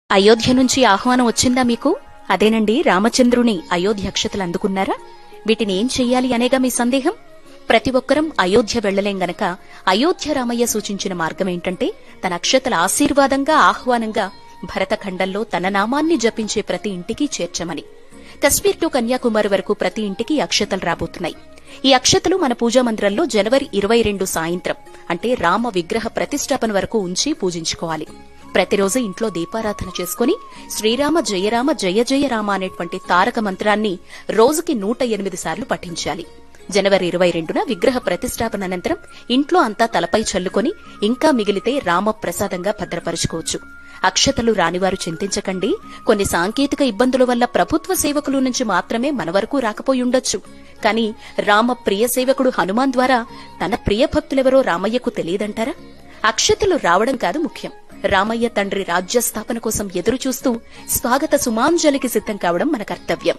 అయోధ్య నుంచి ఆహ్వానం వచ్చిందా మీకు? అదేనండి, రామచంద్రుని అయోధ్య అక్షతలు అందుకున్నారా? వీటిని ఏం చెయ్యాలి అనేగా మీ సందేహం. ప్రతి ఒక్కరం అయోధ్య వెళ్లలేం గనక అయోధ్య రామయ్య సూచించిన మార్గమేంటంటే తన అక్షతల ఆశీర్వాదంగా ఆహ్వానంగా భరతఖండంలో తన నామాన్ని జపించే ప్రతి ఇంటికి చేర్చమని. కశ్మీర్ టు కన్యాకుమారి వరకు ప్రతి ఇంటికి అక్షతలు రాబోతున్నాయి. ఈ అక్షతలు మన పూజా మందిరంలో జనవరి 22 సాయంత్రం అంటే రామ విగ్రహ ప్రతిష్టాపన వరకు ఉంచి పూజించుకోవాలి. ప్రతిరోజు ఇంట్లో దీపారాధన చేసుకుని శ్రీరామ జయరామ జయ జయ రామ అనేటువంటి తారక మంత్రాన్ని రోజుకి 108 సార్లు పఠించాలి. జనవరి 22న విగ్రహ ప్రతిష్టాపన అనంతరం ఇంట్లో అంతా తలపై చల్లుకొని ఇంకా మిగిలితే రామ ప్రసాదంగా భద్రపరుచుకోవచ్చు. అక్షతలు రానివారు చింతించకండి. కొన్ని సాంకేతిక ఇబ్బందుల వల్ల ప్రభుత్వ సేవకుల నుంచి మాత్రమే మన వరకు రాకపోయుండొచ్చు. కానీ రామ ప్రియ సేవకుడు హనుమాన్ ద్వారా తన ప్రియ భక్తులెవరో రామయ్యకు తెలియదంటారా? అక్షతలు రావడం కాదు ముఖ్యం, రామయ్య తండ్రి రాజ్యస్థాపన కోసం ఎదురుచూస్తూ స్వాగత సుమాంజలికి సిద్ధం కావడం మన కర్తవ్యం.